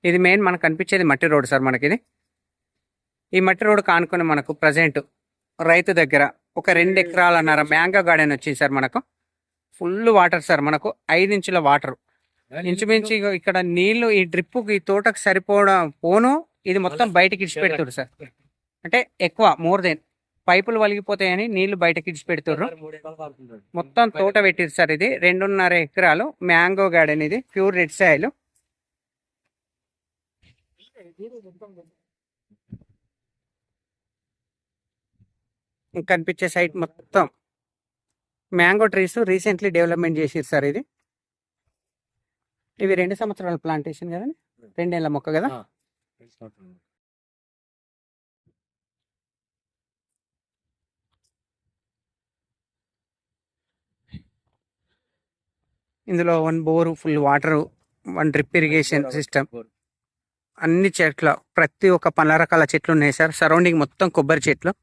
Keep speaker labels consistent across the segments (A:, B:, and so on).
A: ఇది మెయిన్ మనకు కనిపించేది మట్టి రోడ్ సార్. మనకి ఇది ఈ మట్టి రోడ్ కానుకొని మనకు ప్రజెంట్ రైతు దగ్గర ఒక 2 ఎకరాలన్నర మ్యాంగో గార్డెన్ వచ్చింది సార్. మనకు ఫుల్ వాటర్ సార్. మనకు 5 ఇంచుల వాటర్ ఇంచుమించు ఇక్కడ నీళ్లు ఈ డ్రిప్పుకి ఈ తోటకు సరిపోవడం పోను ఇది మొత్తం బయటకి ఇడిచి పెడుతున్నారు సార్. అంటే ఎక్కువ మోర్ దెన్ పైపులు వలిగిపోతాయని నీళ్లు బయటకి ఇడిచి పెడుతున్నారు. మొత్తం తోట పెట్టిరు సార్. ఇది 2.5 ఎకరాలు మ్యాంగో గార్డెన్. ఇది ప్యూర్ రెడ్ సాయిల్. కనిపించే సైట్ మొత్తం మ్యాంగో ట్రీస్ రీసెంట్లీ డెవలప్మెంట్ చేసిరు సార్. ఇది ఇవి 2 సంవత్సరాల ప్లాంటేషన్ కదండి, 2 ఏళ్ల మొక్క కదా. ఇందులో 1 bore, full water, 1 drip irrigation system, అన్ని చెట్ల ప్రతి ఒక్క 10 రకాల చెట్లు ఉన్నాయి సార్. సరౌండింగ్ మొత్తం కొబ్బరి చెట్లు,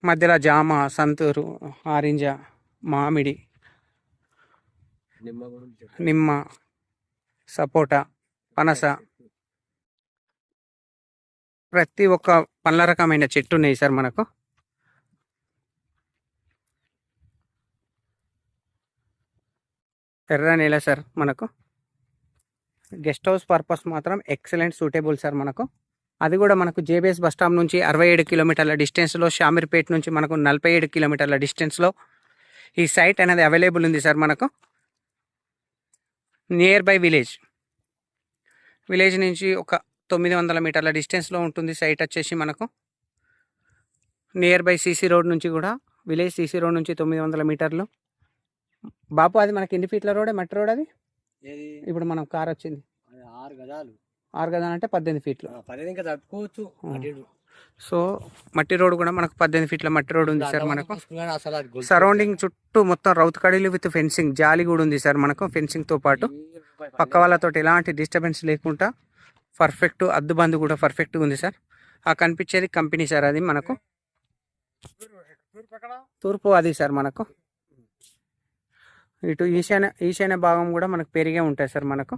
A: మధ్యలో జామ, సంతూరు, ఆరెంజ, మామిడి, నిమ్మ, సపోటా, పనస, ప్రతి ఒక్క 10 రకమైన చెట్టు ఉన్నాయి సార్. మనకు ఎర్ర నేల సార్. మనకు గెస్ట్ హౌస్ పర్పస్ మాత్రం ఎక్సలెంట్ సూటబుల్ సార్. మనకు అది కూడా మనకు జేబీఎస్ బస్ స్టాప్ నుంచి 67 కిలోమీటర్ల డిస్టెన్స్లో, షామీర్పేట నుంచి మనకు 47 కిలోమీటర్ల డిస్టెన్స్లో ఈ సైట్ అనేది అవైలబుల్ ఉంది సార్. మనకు నియర్ బై విలేజ్ నుంచి ఒక 900 మీటర్ల డిస్టెన్స్లో ఉంటుంది సైట్ వచ్చేసి. మనకు నియర్ బై సీసీ రోడ్ నుంచి కూడా, విలేజ్ సీసీ రోడ్ నుంచి 900 మీటర్లు. బాపు అది మనకి ఎన్ని ఫీట్ల రోడే, మట్టి రోడ్ అది? ఇప్పుడు మనం కార్ వచ్చింది
B: 6 గజాలు.
A: 6 గజాలు అంటే 18 ఫీట్లు.
B: 18 ఇంకా తట్టుకోవచ్చు.
A: సో మట్టి రోడ్ కూడా మనకు 18 ఫీట్ల మట్టి రోడ్ ఉంది సార్. మనకు సరౌండింగ్ చుట్టూ మొత్తం రౌత్ కడీలు విత్ ఫెన్సింగ్, జాలి కూడా ఉంది సార్. మనకు ఫెన్సింగ్ తో పాటు పక్క వాళ్ళతో ఎలాంటి డిస్టర్బెన్స్ లేకుండా పర్ఫెక్ట్, అద్దుబందు కూడా పర్ఫెక్ట్గా ఉంది సార్. ఆ కనిపించేది కంపెనీ సార్. అది మనకు తూర్పు అది సార్. మనకు ఇటు ఈశాన్య భాగం కూడా మనకు పెరిగే ఉంటాయి సార్. మనకు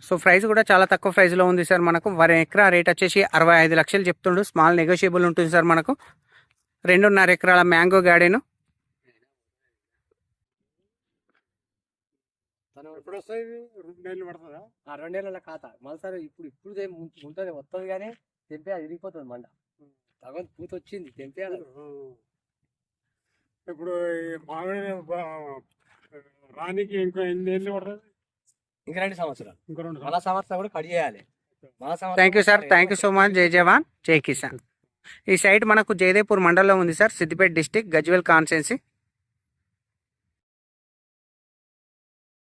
A: సో ప్రైస్ కూడా చాలా తక్కువ ప్రైస్లో ఉంది సార్. మనకు 1 ఎకరా రేట్ వచ్చేసి 65 లక్షలు చెప్తుండు. స్మాల్ నెగోషియబుల్ ఉంటుంది సార్. మనకు 2.5 ఎకరాల మ్యాంగో గార్డెన్.
B: రెండేళ్ళ ఖాతా మళ్ళీ సార్. ఇప్పుడు ఉంటుంది వస్తుంది కానీ తెంపే అది విరిగిపోతుంది. మండ తగ పూత వచ్చింది, తెంపేయాలి.
C: ఇప్పుడు రానికి ఇంకా 8 ఏళ్ళు పడుతుంది.
B: ఇంకా 2 సంవత్సరాలు. మళ్ళా సంవత్సరం కూడా కట్ చేయాలి.
A: Thank you sir. Thank you so much. జై జవాన్ జై కిసాన్. ఈ సైట్ మనకు జయదేపూర్ మండలంలో ఉంది sir. Siddipet district, Gajwel constituency.